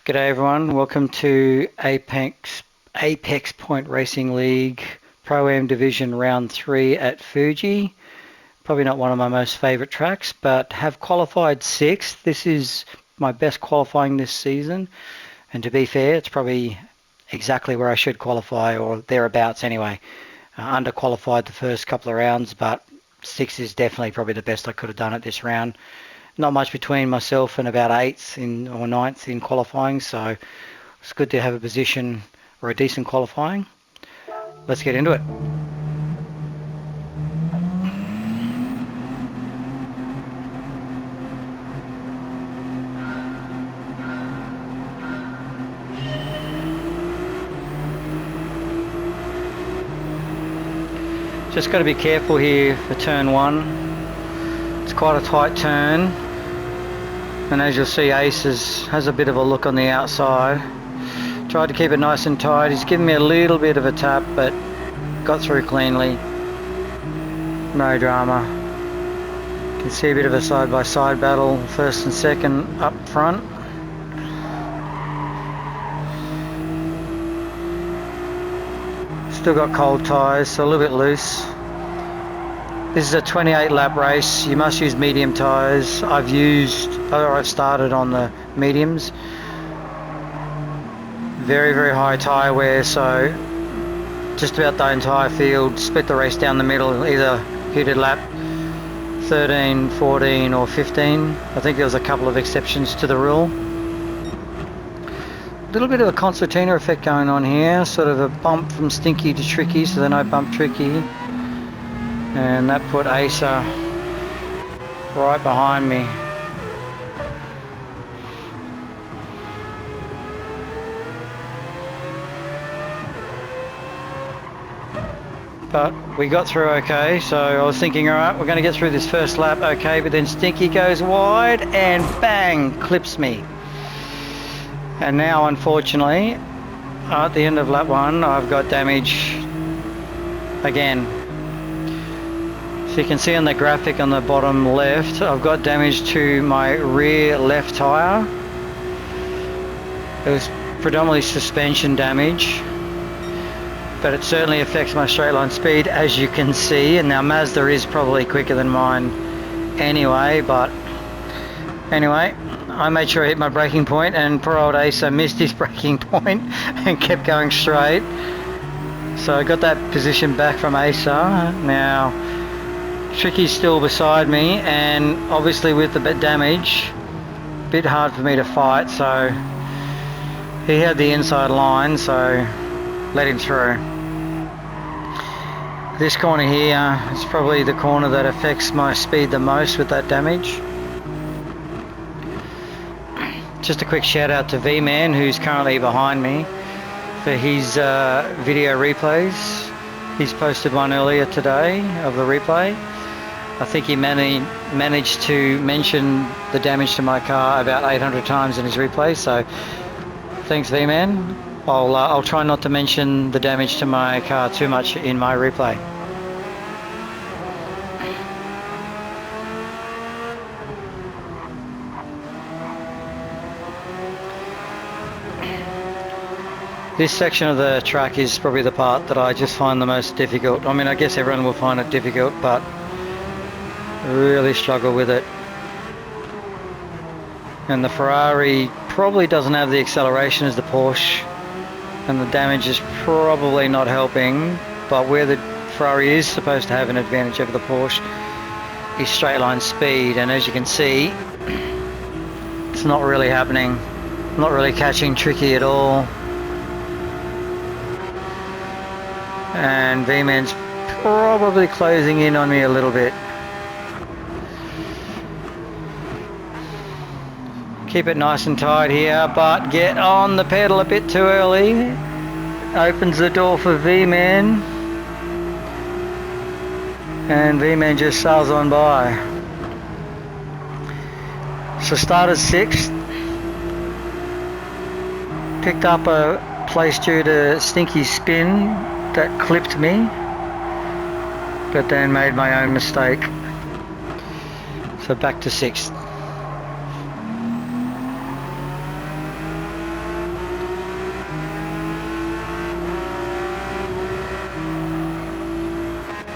G'day everyone, welcome to Apex Point Racing League ProAm Division Round 3 at Fuji. Probably not one of my most favourite tracks, but have qualified 6th. This is my best qualifying this season, and to be fair, it's probably exactly where I should qualify, or thereabouts anyway. Underqualified the first couple of rounds, but 6 is definitely probably the best I could have done at this round. Not much between myself and about 8th or 9th in qualifying, so it's good to have a position or a decent qualifying. Let's get into it. Just got to be careful here for turn 1. It's quite a tight turn. And as you'll see, Ace has a bit of a look on the outside. Tried to keep it nice and tight. He's given me a little bit of a tap, but got through cleanly. No drama. You can see a bit of a side-by-side battle, first and second up front. Still got cold tyres, so a little bit loose. This is a 28 lap race. You must use medium tyres. I've started on the mediums. Very, very high tyre wear, so just about the entire field split the race down the middle, either hit at lap 13, 14 or 15. I think there was a couple of exceptions to the rule. A little bit of a concertina effect going on here, sort of a bump from Stinky to Tricky, so then I bumped Tricky. And that put Acer right behind me. But we got through okay, so I was thinking, alright, we're going to get through this first lap okay, but then Stinky goes wide and bang, clips me. And now, unfortunately, at the end of lap 1, I've got damage again. So you can see on the graphic on the bottom left, I've got damage to my rear left tyre. It was predominantly suspension damage, but it certainly affects my straight line speed, as you can see. And now Mazda is probably quicker than mine anyway, but anyway, I made sure I hit my braking point, and poor old Acer missed his braking point and kept going straight. So I got that position back from Acer. Now Tricky's still beside me, and obviously with the damage, a bit hard for me to fight, so he had the inside line, so let him through. This corner here is probably the corner that affects my speed the most with that damage. Just a quick shout out to V-Man, who's currently behind me, for his video replays. He's posted one earlier today of the replay. I think he managed to mention the damage to my car about 800 times in his replay, so thanks V-Man. I'll try not to mention the damage to my car too much in my replay. This section of the track is probably the part that I just find the most difficult. I mean, I guess everyone will find it difficult, but really struggle with it. And the Ferrari probably doesn't have the acceleration as the Porsche, and the damage is probably not helping, but where the Ferrari is supposed to have an advantage over the Porsche is straight line speed, and as you can see, it's not really happening. Not really catching Tricky at all. And V-Man's probably closing in on me a little bit. Keep it nice and tight here, but get on the pedal a bit too early. Opens the door for V-Man. And V-Man just sails on by. So started 6th. Picked up a place due to Stinky's spin that clipped me, but then made my own mistake. So back to 6th.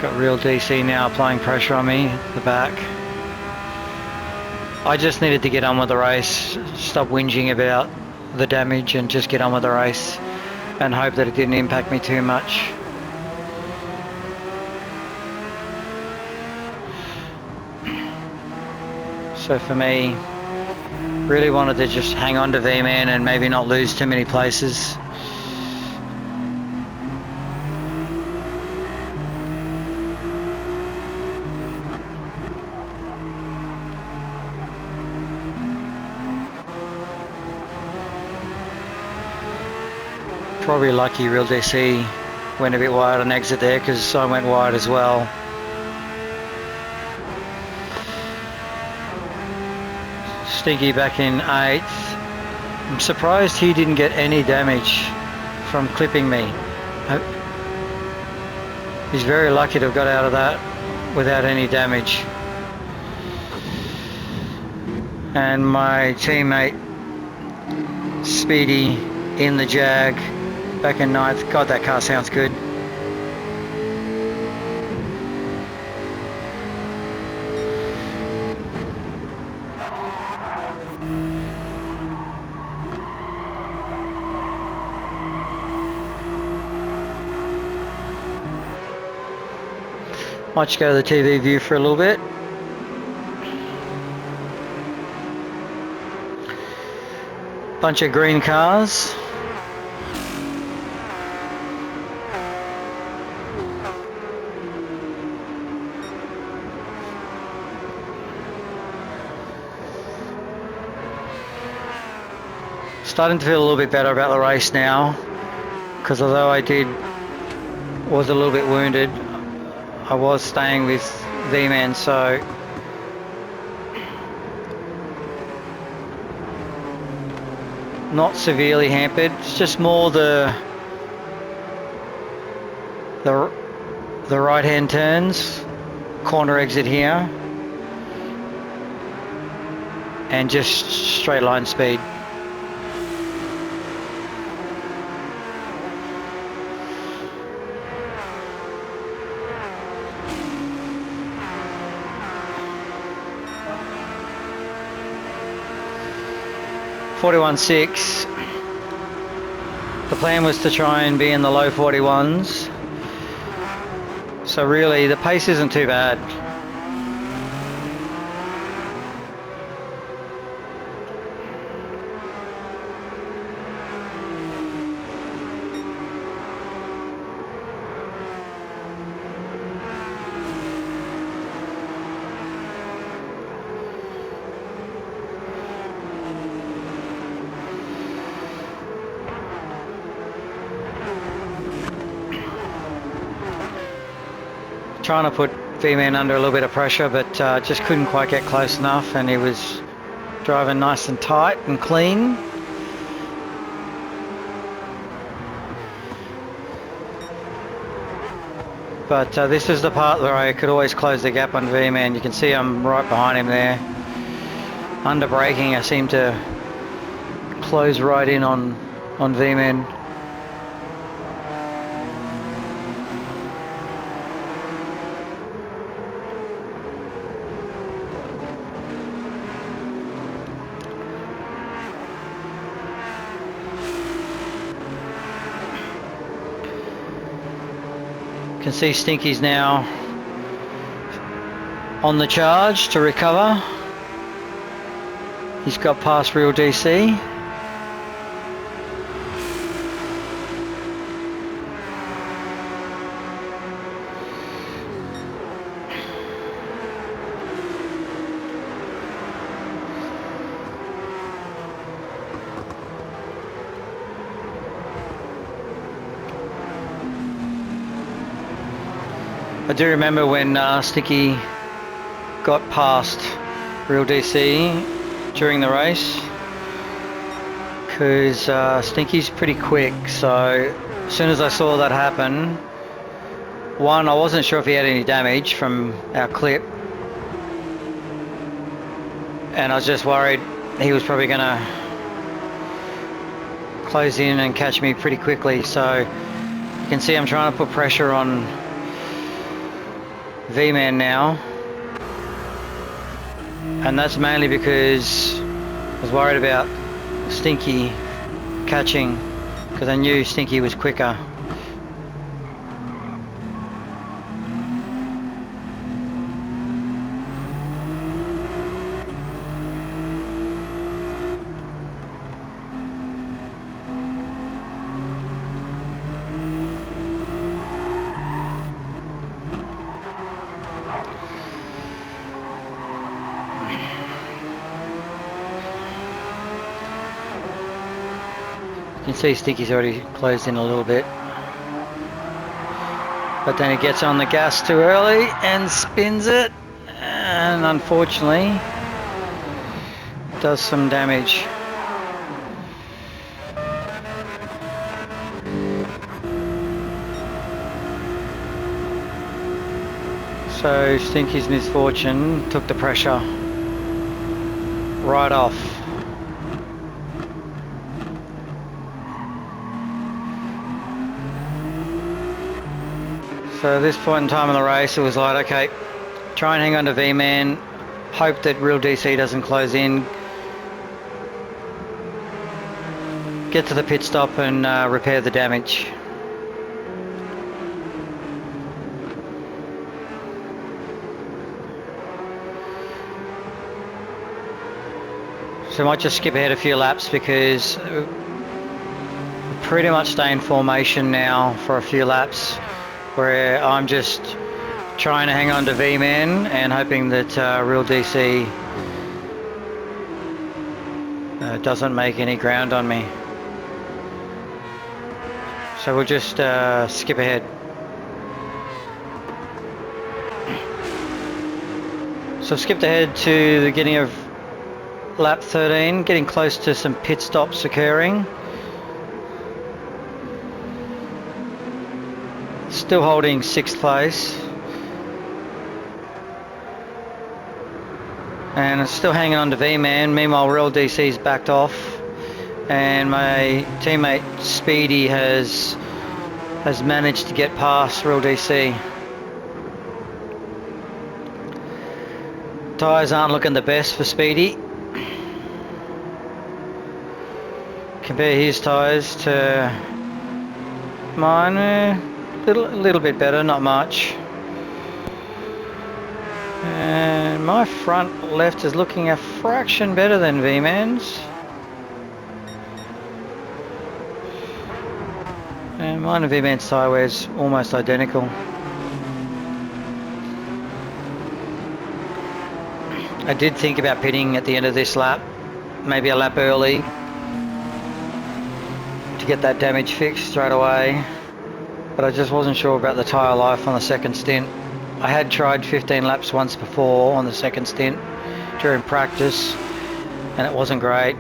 Got real DC now applying pressure on me, the back. I just needed to get on with the race, stop whinging about the damage and just get on with the race and hope that it didn't impact me too much. So for me, really wanted to just hang on to V-Man and maybe not lose too many places. Probably lucky Real DC went a bit wide on exit there because I went wide as well. Stinky back in 8th. I'm surprised he didn't get any damage from clipping me. He's very lucky to have got out of that without any damage. And my teammate Speedy in the Jag back in 9th. God, that car sounds good. Might just go to the TV view for a little bit. Bunch of green cars. Starting to feel a little bit better about the race now, because although was a little bit wounded, I was staying with V-Man, so not severely hampered. It's just more the right hand turns, corner exit here, and just straight line speed. .41.6. The plan was to try and be in the low 41s. So really the pace isn't too bad. Trying to put V-Man under a little bit of pressure, but just couldn't quite get close enough, and he was driving nice and tight and clean. But this is the part where I could always close the gap on V-Man. You can see I'm right behind him there. Under braking, I seem to close right in on V-Man. You can see Stinky's now on the charge to recover. He's got past Real DC. I do remember when Stinky got past Real DC during the race, because Stinky's pretty quick, so as soon as I saw that happen, one, I wasn't sure if he had any damage from our clip, and I was just worried he was probably going to close in and catch me pretty quickly. So you can see I'm trying to put pressure on V-man now, and that's mainly because I was worried about Stinky catching, because I knew Stinky was quicker. You can see Stinky's already closed in a little bit. But then he gets on the gas too early and spins it, and unfortunately does some damage. So Stinky's misfortune took the pressure right off. So at this point in time in the race, it was like, okay, try and hang on to V-man, hope that Real DC doesn't close in, get to the pit stop and repair the damage. So I might just skip ahead a few laps because we're pretty much stay in formation now for a few laps, where I'm just trying to hang on to V-man and hoping that Real DC doesn't make any ground on me. So we'll just skip ahead. So I've skipped ahead to the beginning of lap 13, getting close to some pit stops occurring. Still holding 6th place. And I'm still hanging on to V-man. Meanwhile, Real DC's backed off. And my teammate Speedy has managed to get past Real DC. Tyres aren't looking the best for Speedy. Compare his tyres to mine, a little bit better, not much. And my front left is looking a fraction better than V-man's. And mine and V-man's tyre wear's almost identical. I did think about pitting at the end of this lap, maybe a lap early, to get that damage fixed straight away, but I just wasn't sure about the tyre life on the second stint. I had tried 15 laps once before on the second stint during practice, and it wasn't great.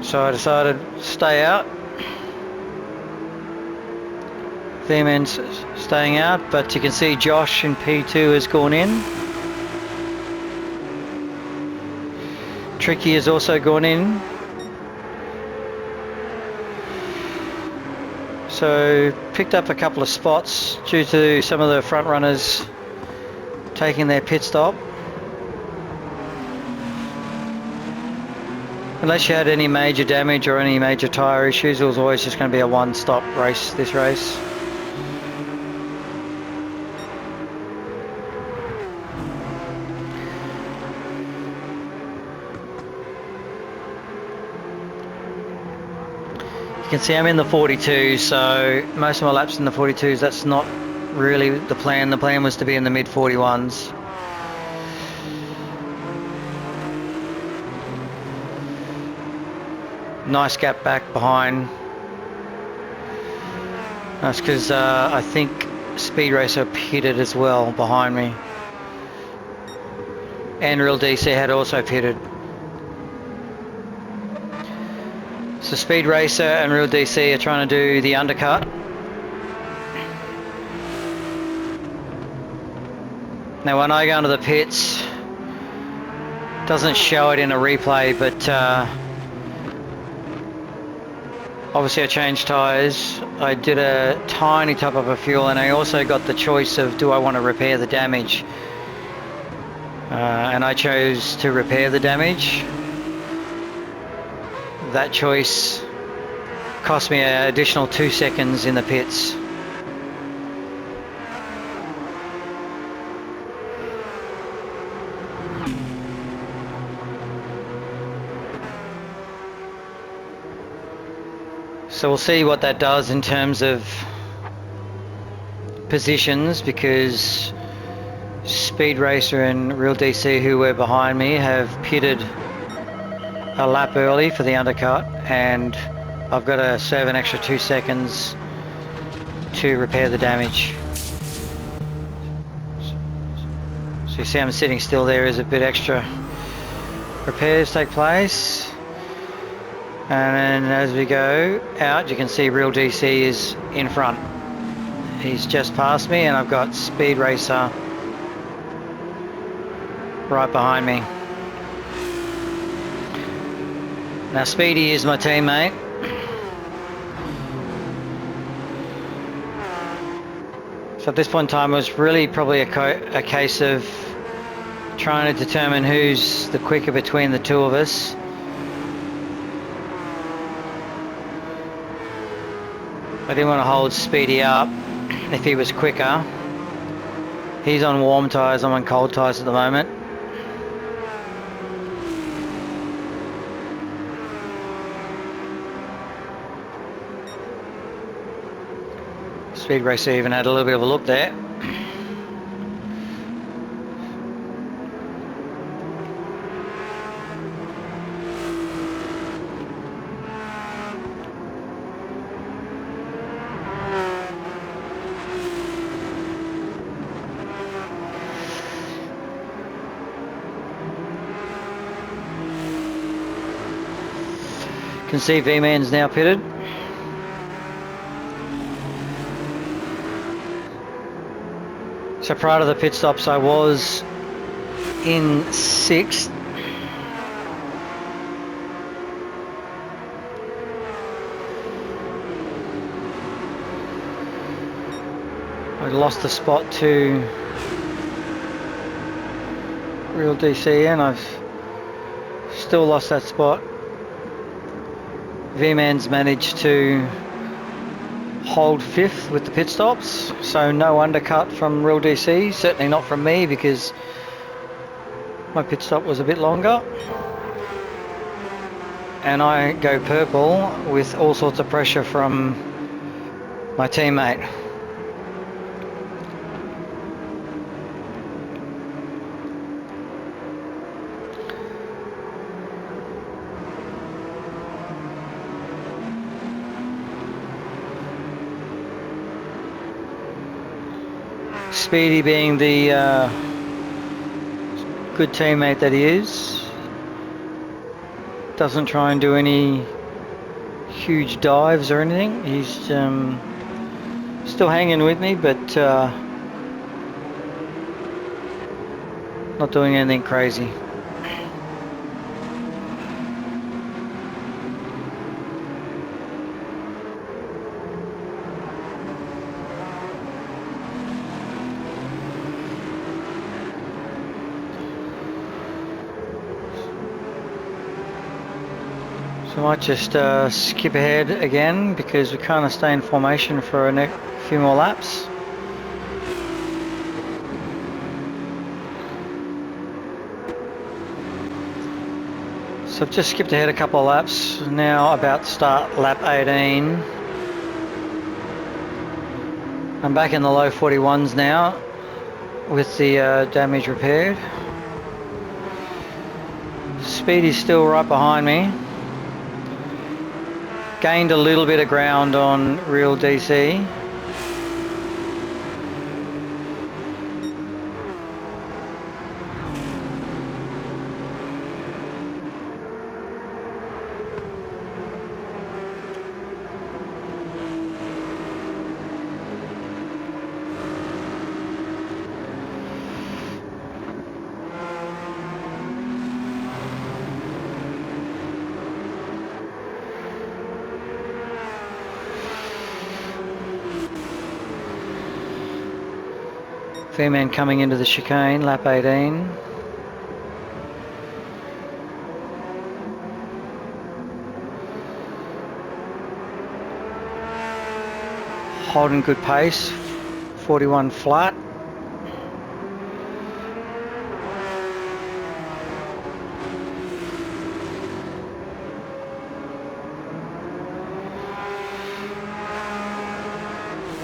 So I decided to stay out. V-man's staying out, but you can see Josh in P2 has gone in. Tricky has also gone in. So picked up a couple of spots due to some of the front runners taking their pit stop. Unless you had any major damage or any major tyre issues, it was always just going to be a one-stop race, this race. You can see I'm in the 42, so most of my laps in the 42s, that's not really the plan. The plan was to be in the mid 41s. Nice gap back behind. That's because I think Speed Racer pitted as well behind me. And Real DC had also pitted. So Speed Racer and Real DC are trying to do the undercut. Now when I go into the pits, it doesn't show it in a replay, but Obviously I changed tyres, I did a tiny top up of fuel, and I also got the choice of do I want to repair the damage. And I chose to repair the damage. That choice cost me an additional 2 seconds in the pits. So we'll see what that does in terms of positions, because Speed Racer and Real DC, who were behind me, have pitted a lap early for the undercut, and I've got to serve an extra 2 seconds to repair the damage. So you see I'm sitting still there as a bit extra repairs take place. And then as we go out, you can see Real DC is in front. He's just passed me, and I've got Speed Racer right behind me. Now Speedy is my teammate. So at this point in time, it was really probably a case of trying to determine who's the quicker between the two of us. I didn't want to hold Speedy up if he was quicker. He's on warm tyres, I'm on cold tyres at the moment. Speed Racer even had a little bit of a look there. You can see V-Man's now pitted. So prior to the pit stops, I was in 6th. I lost the spot to Real DC, and I've still lost that spot. V-Man's managed to hold 5th with the pit stops, so no undercut from Real DC, certainly not from me because my pit stop was a bit longer. And I go purple with all sorts of pressure from my teammate. Speedy, being the good teammate that he is, doesn't try and do any huge dives or anything. He's still hanging with me, but not doing anything crazy. So I might just skip ahead again because we kind of stay in formation for a few more laps. So I've just skipped ahead a couple of laps. Now about to start lap 18. I'm back in the low 41s now with the damage repaired. Speedy's still right behind me. Gained a little bit of ground on Real DC. V-man coming into the chicane, lap 18. Holding good pace, 41 flat.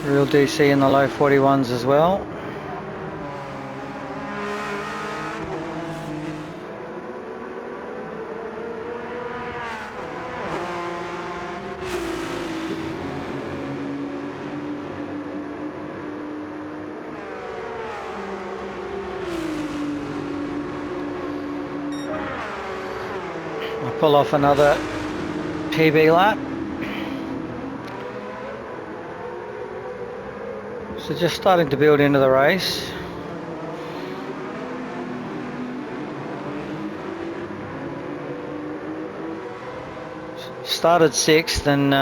Real DC in the low 41s as well. I'll pull off another PB lap. So just starting to build into the race. Started 6th, and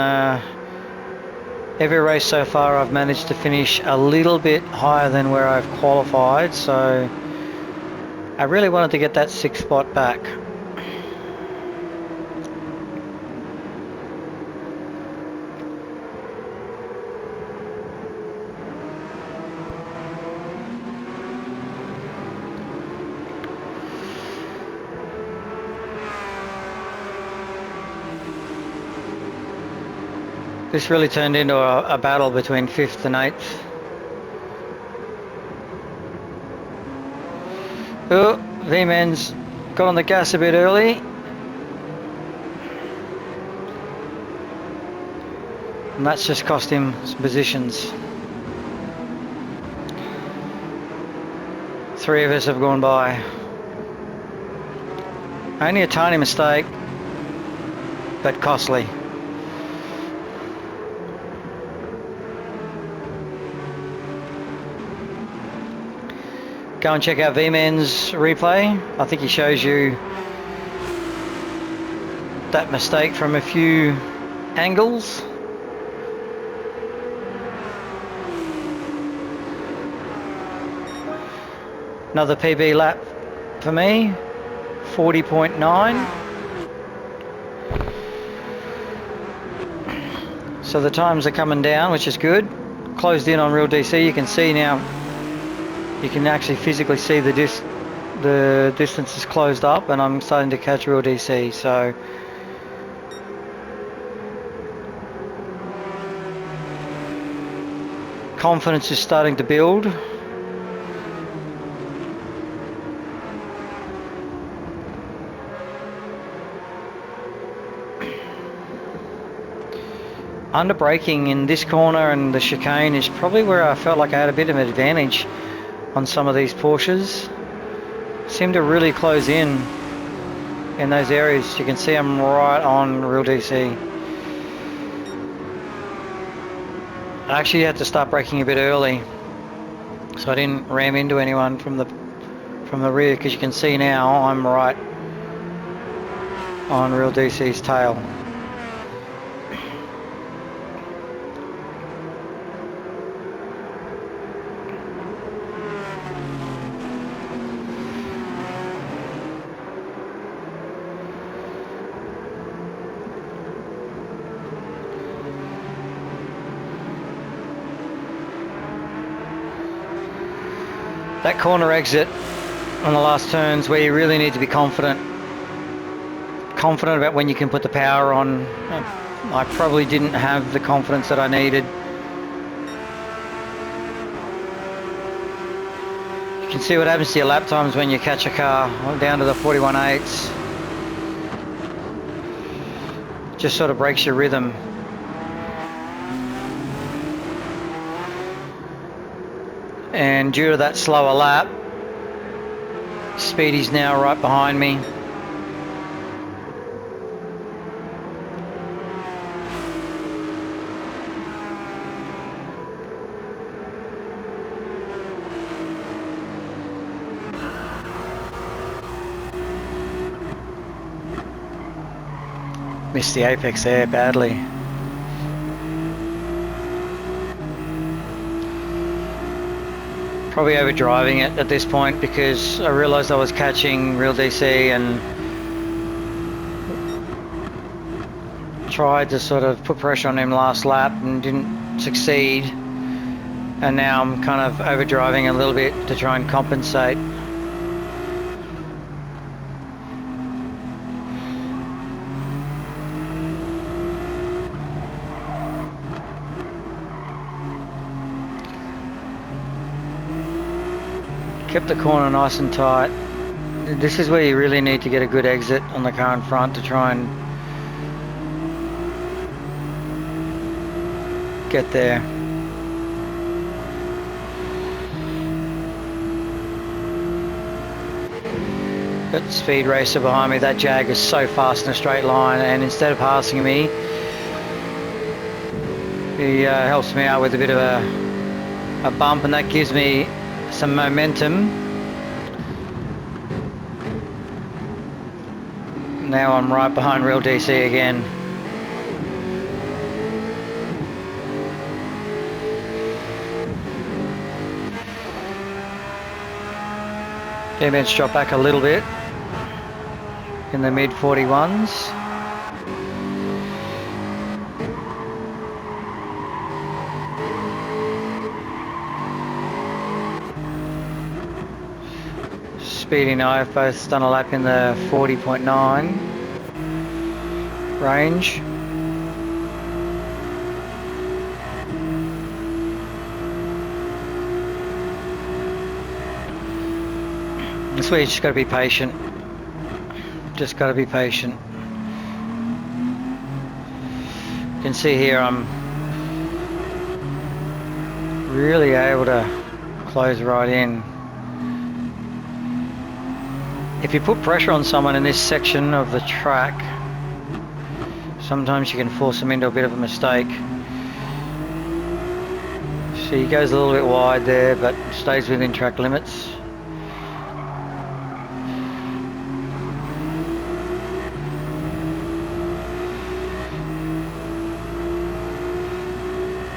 every race so far I've managed to finish a little bit higher than where I've qualified, so I really wanted to get that 6th spot back. This really turned into a battle between 5th and 8th. Oh, V-man's got on the gas a bit early. And that's just cost him some positions. 3 of us have gone by. Only a tiny mistake, but costly. Go and check out V-man's replay. I think he shows you that mistake from a few angles. Another PB lap for me, 40.9. So the times are coming down, which is good. Closed in on Real DC. You can see now, you can actually physically see the distance is closed up, and I'm starting to catch Real DC. So confidence is starting to build. Under braking in this corner and the chicane is probably where I felt like I had a bit of an advantage on some of these Porsches. Seem to really close in those areas. You can see I'm right on Real DC. I actually had to start braking a bit early, so I didn't ram into anyone from the rear, because you can see now I'm right on Real DC's tail. That corner exit on the last turns where you really need to be confident about when you can put the power on. I probably didn't have the confidence that I needed. You can see what happens to your lap times when you catch a car down to the 41.8s. Just sort of breaks your rhythm. And due to that slower lap, Speedy's now right behind me. Missed the apex there badly. Probably overdriving it at this point because I realised I was catching Real DC and tried to sort of put pressure on him last lap and didn't succeed. And now I'm kind of overdriving a little bit to try and compensate. Kept the corner nice and tight. This is where you really need to get a good exit on the car in front to try and get there. Got the speed racer behind me. That Jag is so fast in a straight line, and instead of passing me, he helps me out with a bit of a bump, and that gives me some momentum. Now I'm right behind Real DC again. Let's drop back a little bit in the mid 41s. Speedy and I have both done a lap in the 40.9 range. That's where you just got to be patient. Just got to be patient. You can see here I'm really able to close right in. If you put pressure on someone in this section of the track, sometimes you can force them into a bit of a mistake. So he goes a little bit wide there, but stays within track limits.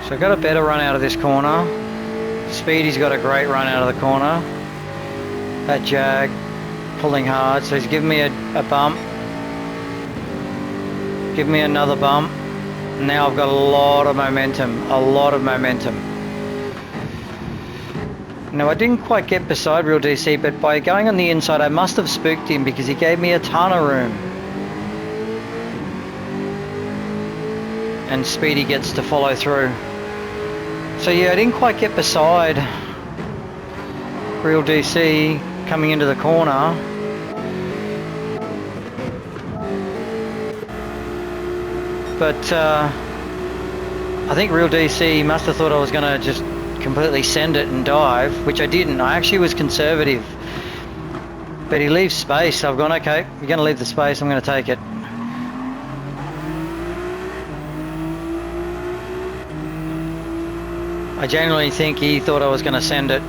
So I got a better run out of this corner. Speedy's got a great run out of the corner. That Jag pulling hard, so he's giving me a bump. Give me another bump. Now I've got a lot of momentum, Now I didn't quite get beside Real DC, but by going on the inside I must have spooked him because he gave me a ton of room. And Speedy gets to follow through. So yeah, I didn't quite get beside Real DC coming into the corner. But I think Real DC must have thought I was going to just completely send it and dive, which I didn't. I actually was conservative. But he leaves space, so I've gone, okay, you're going to leave the space, I'm going to take it. I genuinely think he thought I was going to send it.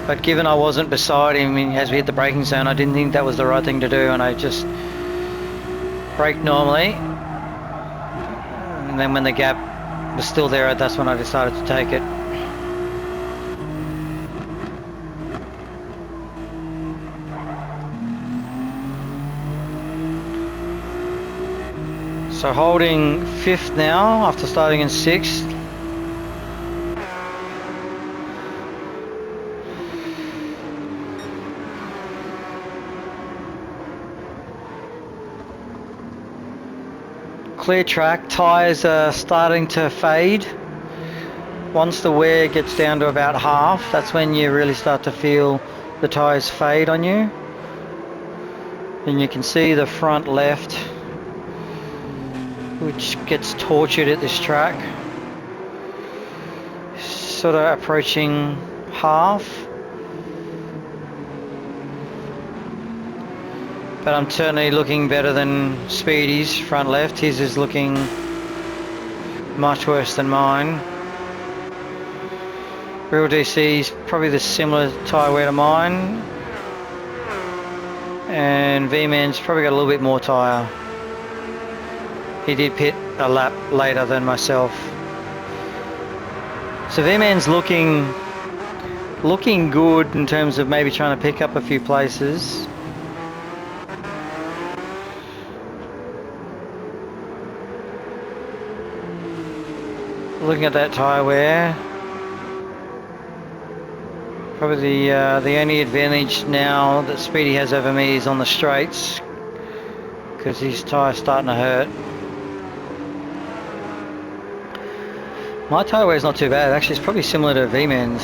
But given I wasn't beside him as we hit the braking zone, I didn't think that was the right thing to do, and I just braked normally. And then when the gap was still there, that's when I decided to take it. So holding 5th now after starting in 6th. Clear track, tyres are starting to fade. Once the wear gets down to about half, that's when you really start to feel the tyres fade on you. And you can see the front left, which gets tortured at this track. Sort of approaching half. But I'm certainly looking better than Speedy's front left. His is looking much worse than mine. Real DC's probably the similar tyre wear to mine. And V-Man's probably got a little bit more tyre. He did pit a lap later than myself. So V-Man's looking looking good in terms of maybe trying to pick up a few places. Looking at that tyre wear, probably the only advantage now that Speedy has over me is on the straights, because his tyre's starting to hurt. My tyre wear is not too bad, actually it's probably similar to V-Man's.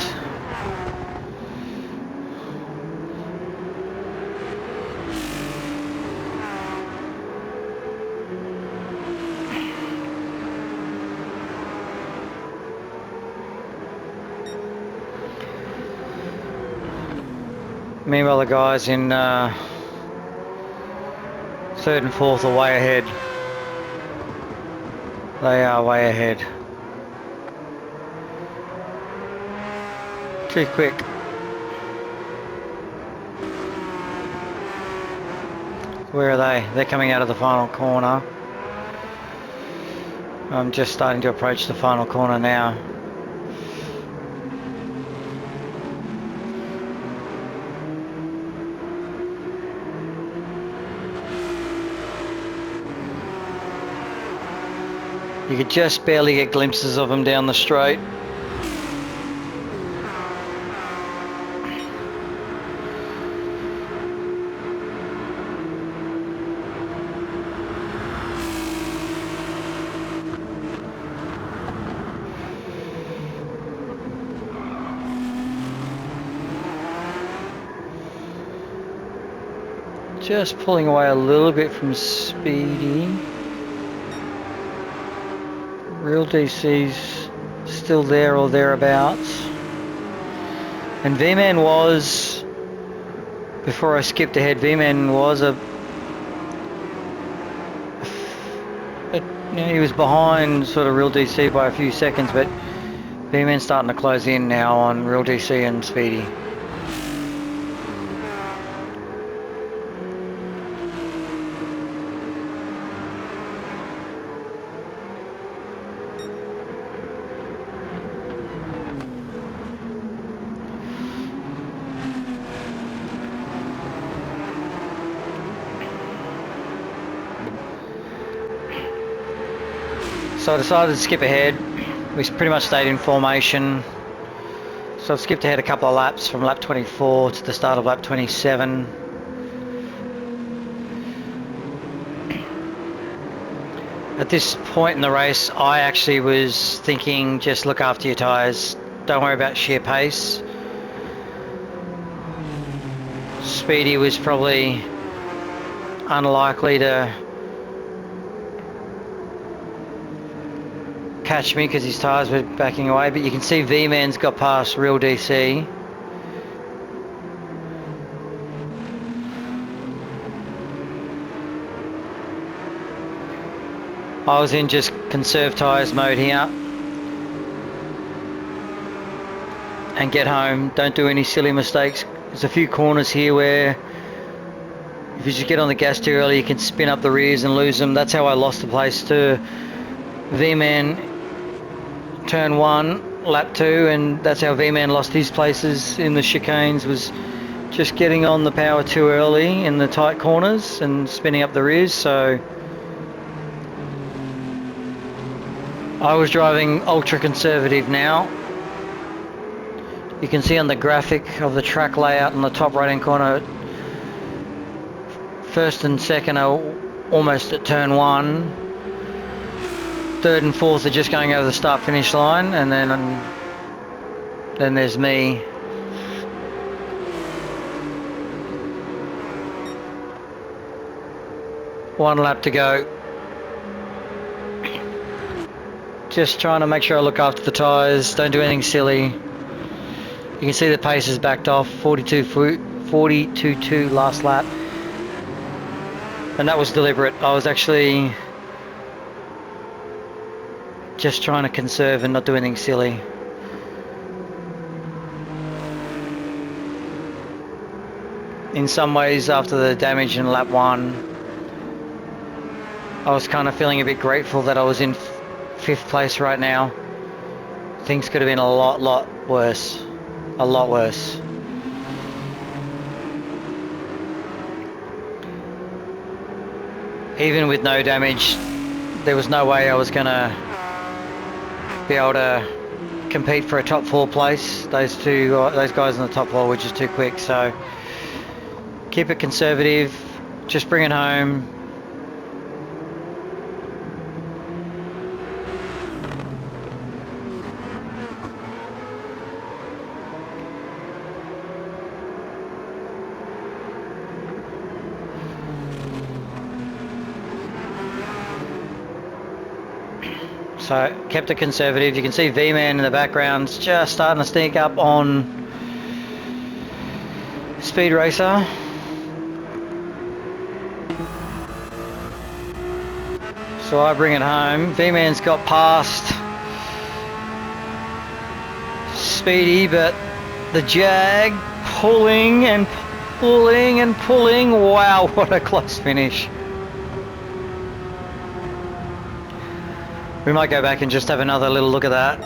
Meanwhile the guys in third and fourth are way ahead. They are way ahead. Too quick. Where are they? They're coming out of the final corner. I'm just starting to approach the final corner now. You could just barely get glimpses of them down the straight. Just pulling away a little bit from Speedy. Real DC's still there or thereabouts. And V-Man was, before I skipped ahead, V-Man was he was behind sort of Real DC by a few seconds, but V-Man's starting to close in now on Real DC and Speedy. So I decided to skip ahead. We pretty much stayed in formation. So I've skipped ahead a couple of laps from lap 24 to the start of lap 27. At this point in the race, I actually was thinking, just look after your tyres. Don't worry about sheer pace. Speedy was probably unlikely to catch me because his tyres were backing away, but you can see V-Man's got past Real DC. I was in just conserve tyres mode here. And get home, don't do any silly mistakes. There's a few corners here where if you just get on the gas too early you can spin up the rears and lose them. That's how I lost the place to V-Man turn 1, lap 2, and that's how V-Man lost his places in the chicanes, was just getting on the power too early in the tight corners and spinning up the rears. So I was driving ultra conservative now. You can see on the graphic of the track layout in the top right hand corner, first and second are almost at turn 1. Third and fourth are just going over the start finish line, and then there's me. One lap to go. Just trying to make sure I look after the tyres, don't do anything silly. You can see the pace has backed off, 42.2 last lap. And that was deliberate. I was actually just trying to conserve and not do anything silly. In some ways, after the damage in lap 1, I was kind of feeling a bit grateful that I was in 5th place right now. Things could have been a lot worse. A lot worse. Even with no damage, there was no way I was gonna be able to compete for a top 4 place. Those guys in the top 4 were just too quick. So keep it conservative. Just bring it home. So kept it conservative. You can see V-Man in the background's just starting to sneak up on Speed Racer. So I bring it home. V-Man's got past Speedy, but the Jag pulling and pulling and pulling. Wow, what a close finish. We might go back and just have another little look at that.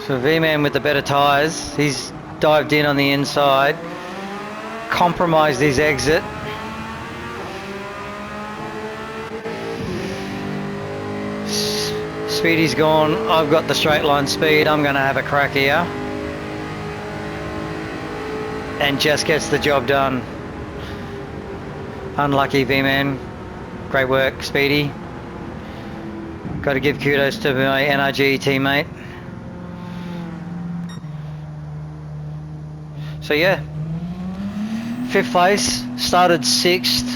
So V-Man with the better tyres, he's dived in on the inside, compromised his exit. Speedy's gone, I've got the straight line speed, I'm going to have a crack here. And just gets the job done. Unlucky V-Man. Great work, Speedy. Got to give kudos to my NRG teammate. So yeah, 5th place, started 6th,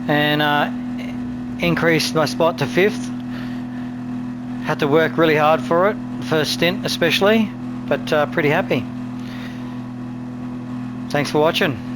and increased my spot to 5th. Had to work really hard for it, first stint especially, but pretty happy. Thanks for watching.